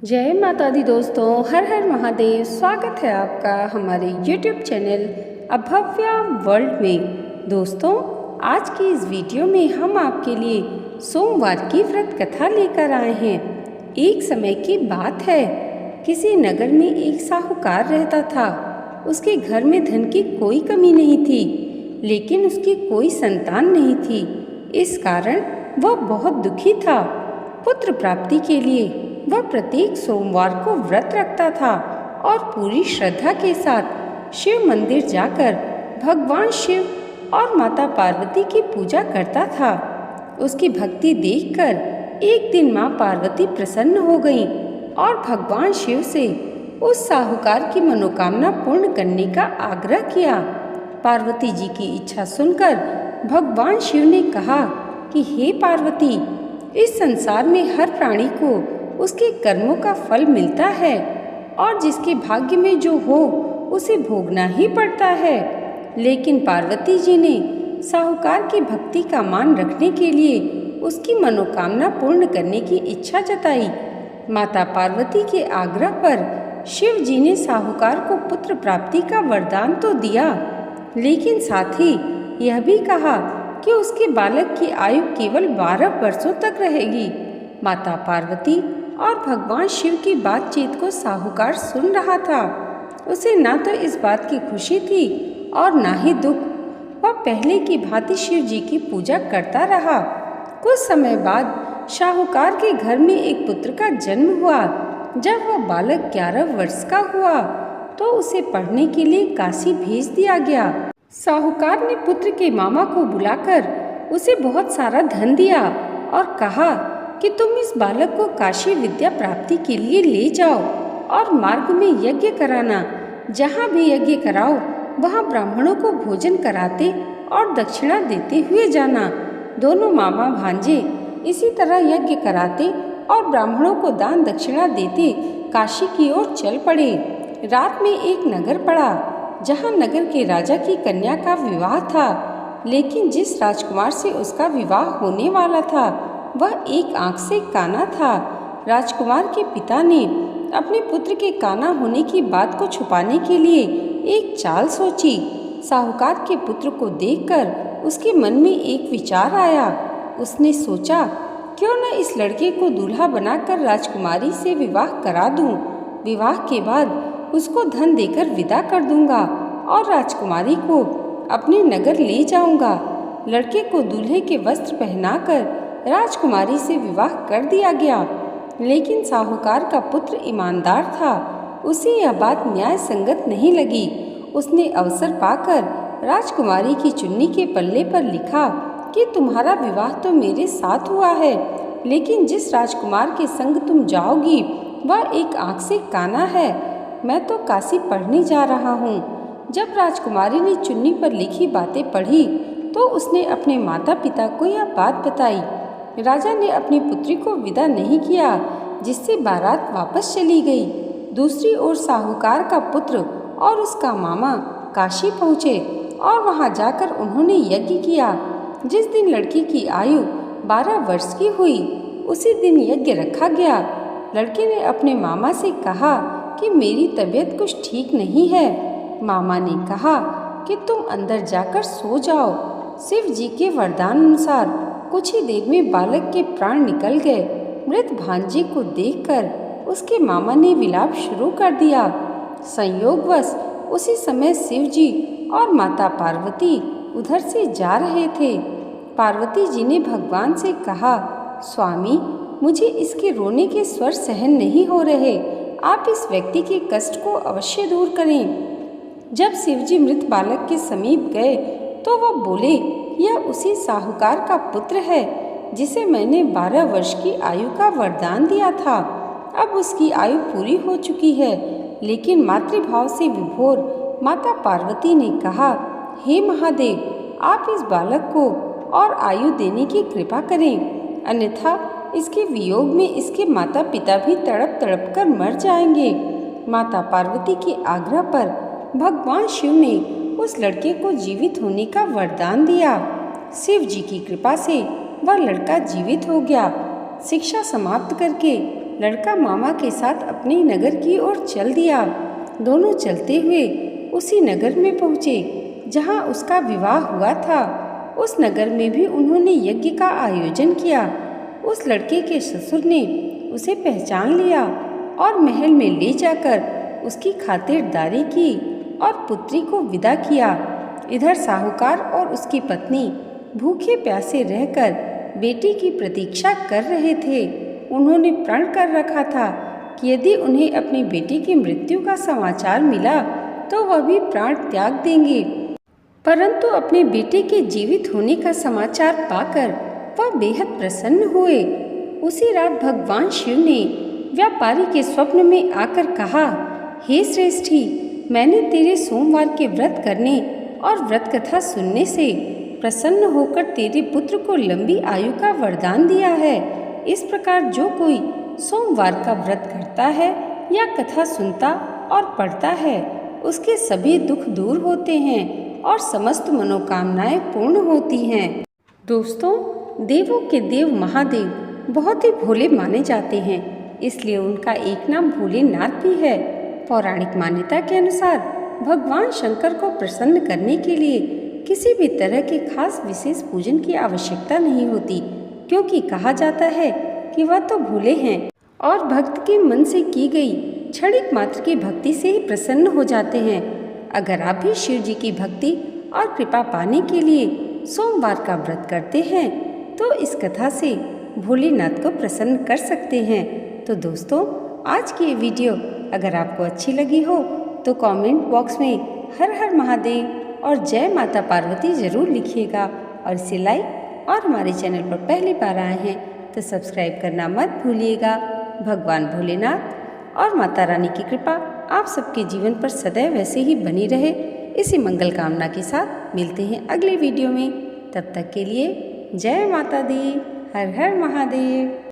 जय माता दी दोस्तों, हर हर महादेव। स्वागत है आपका हमारे YouTube चैनल अभव्या वर्ल्ड में। दोस्तों, आज की इस वीडियो में हम आपके लिए सोमवार की व्रत कथा लेकर आए हैं। एक समय की बात है, किसी नगर में एक साहूकार रहता था। उसके घर में धन की कोई कमी नहीं थी, लेकिन उसकी कोई संतान नहीं थी। इस कारण वह बहुत दुखी था। पुत्र प्राप्ति के लिए वह प्रत्येक सोमवार को व्रत रखता था और पूरी श्रद्धा के साथ शिव मंदिर जाकर भगवान शिव और माता पार्वती की पूजा करता था। उसकी भक्ति देखकर एक दिन माँ पार्वती प्रसन्न हो गईं और भगवान शिव से उस साहूकार की मनोकामना पूर्ण करने का आग्रह किया। पार्वती जी की इच्छा सुनकर भगवान शिव ने कहा कि हे पार्वती, इस संसार में हर प्राणी को उसके कर्मों का फल मिलता है और जिसके भाग्य में जो हो उसे भोगना ही पड़ता है। लेकिन पार्वती जी ने साहूकार की भक्ति का मान रखने के लिए उसकी मनोकामना पूर्ण करने की इच्छा जताई। माता पार्वती के आग्रह पर शिव जी ने साहूकार को पुत्र प्राप्ति का वरदान तो दिया, लेकिन साथ ही यह भी कहा कि उसके बालक की आयु केवल 12 वर्षों तक रहेगी। माता पार्वती और भगवान शिव की बातचीत को साहूकार सुन रहा था। उसे ना तो इस बात की खुशी थी और ना ही दुख। वह पहले की भांति शिव जी की पूजा करता रहा। कुछ समय बाद साहूकार के घर में एक पुत्र का जन्म हुआ। जब वह बालक 11 वर्ष का हुआ तो उसे पढ़ने के लिए काशी भेज दिया गया। साहूकार ने पुत्र के मामा को बुलाकर उसे बहुत सारा धन दिया और कहा कि तुम इस बालक को काशी विद्या प्राप्ति के लिए ले जाओ और मार्ग में यज्ञ कराना। जहाँ भी यज्ञ कराओ वहाँ ब्राह्मणों को भोजन कराते और दक्षिणा देते हुए जाना। दोनों मामा भांजे इसी तरह यज्ञ कराते और ब्राह्मणों को दान दक्षिणा देते काशी की ओर चल पड़े। रात में एक नगर पड़ा जहाँ नगर के राजा की कन्या का विवाह था, लेकिन जिस राजकुमार से उसका विवाह होने वाला था वह एक आंख से काना था। राजकुमार के पिता ने अपने पुत्र के काना होने की बात को छुपाने के लिए एक चाल सोची। साहूकार के पुत्र को देखकर उसके मन में एक विचार आया। उसने सोचा, क्यों न इस लड़के को दूल्हा बनाकर राजकुमारी से विवाह करा दूं। विवाह के बाद उसको धन देकर विदा कर दूंगा और राजकुमारी को अपने नगर ले जाऊंगा। लड़के को दूल्हे के वस्त्र पहनाकर राजकुमारी से विवाह कर दिया गया, लेकिन साहूकार का पुत्र ईमानदार था। उसे यह बात न्याय संगत नहीं लगी। उसने अवसर पाकर राजकुमारी की चुन्नी के पल्ले पर लिखा कि तुम्हारा विवाह तो मेरे साथ हुआ है, लेकिन जिस राजकुमार के संग तुम जाओगी वह एक आंख से काना है। मैं तो काशी पढ़ने जा रहा हूँ। जब राजकुमारी ने चुन्नी पर लिखी बातें पढ़ी तो उसने अपने माता पिता को यह बात बताई। राजा ने अपनी पुत्री को विदा नहीं किया, जिससे बारात वापस चली गई। दूसरी ओर साहूकार का पुत्र और उसका मामा काशी पहुँचे और वहाँ जाकर उन्होंने यज्ञ किया। जिस दिन लड़की की आयु 12 वर्ष की हुई उसी दिन यज्ञ रखा गया। लड़के ने अपने मामा से कहा कि मेरी तबीयत कुछ ठीक नहीं है। मामा ने कहा कि तुम अंदर जाकर सो जाओ। शिव जी के वरदान अनुसार कुछ ही देर में बालक के प्राण निकल गए। मृत भांजे को देखकर उसके मामा ने विलाप शुरू कर दिया। संयोगवश उसी समय शिव जी और माता पार्वती उधर से जा रहे थे। पार्वती जी ने भगवान से कहा, स्वामी, मुझे इसके रोने के स्वर सहन नहीं हो रहे। आप इस व्यक्ति के कष्ट को अवश्य दूर करें। जब शिव जी मृत बालक के समीप गए तो वह बोले, यह उसी साहूकार का पुत्र है जिसे मैंने 12 वर्ष की आयु का वरदान दिया था। अब उसकी आयु पूरी हो चुकी है। लेकिन मातृभाव से विभोर माता पार्वती ने कहा, हे महादेव, आप इस बालक को और आयु देने की कृपा करें, अन्यथा इसके वियोग में इसके माता पिता भी तड़प तड़प कर मर जाएंगे। माता पार्वती के आग्रह पर भगवान शिव ने उस लड़के को जीवित होने का वरदान दिया। शिव जी की कृपा से वह लड़का जीवित हो गया। शिक्षा समाप्त करके लड़का मामा के साथ अपने नगर की ओर चल दिया। दोनों चलते हुए उसी नगर में पहुँचे जहाँ उसका विवाह हुआ था। उस नगर में भी उन्होंने यज्ञ का आयोजन किया। उस लड़के के ससुर ने उसे पहचान लिया और महल में ले जाकर उसकी खातिरदारी की और पुत्री को विदा किया। इधर साहूकार और उसकी पत्नी भूखे प्यासे रहकर बेटी की प्रतीक्षा कर रहे थे। उन्होंने प्रण कर रखा था कि यदि उन्हें अपनी बेटी की मृत्यु का समाचार मिला तो वह भी प्राण त्याग देंगे। परंतु अपने बेटे के जीवित होने का समाचार पाकर वह बेहद प्रसन्न हुए। उसी रात भगवान शिव ने व्यापारी के स्वप्न में आकर कहा, हे श्रेष्ठी, मैंने तेरे सोमवार के व्रत करने और व्रत कथा सुनने से प्रसन्न होकर तेरे पुत्र को लंबी आयु का वरदान दिया है। इस प्रकार जो कोई सोमवार का व्रत करता है या कथा सुनता और पढ़ता है उसके सभी दुख दूर होते हैं और समस्त मनोकामनाएं पूर्ण होती हैं। दोस्तों, देवों के देव महादेव बहुत ही भोले माने जाते हैं, इसलिए उनका एक नाम भोलेनाथ भी है। पौराणिक मान्यता के अनुसार भगवान शंकर को प्रसन्न करने के लिए किसी भी तरह के खास विशेष पूजन की आवश्यकता नहीं होती, क्योंकि कहा जाता है कि वह तो भोले हैं और भक्त के मन से की गई क्षणिक मात्र की भक्ति से ही प्रसन्न हो जाते हैं। अगर आप भी शिव जी की भक्ति और कृपा पाने के लिए सोमवार का व्रत करते हैं तो इस कथा से भोलेनाथ को प्रसन्न कर सकते हैं। तो दोस्तों, आज की ये वीडियो अगर आपको अच्छी लगी हो तो कमेंट बॉक्स में हर हर महादेव और जय माता पार्वती ज़रूर लिखिएगा और इसे लाइक और हमारे चैनल पर पहली बार आए हैं तो सब्सक्राइब करना मत भूलिएगा। भगवान भोलेनाथ और माता रानी की कृपा आप सबके जीवन पर सदैव वैसे ही बनी रहे, इसी मंगल कामना के साथ मिलते हैं अगले वीडियो में। तब तक के लिए जय माता दी, हर हर महादेव।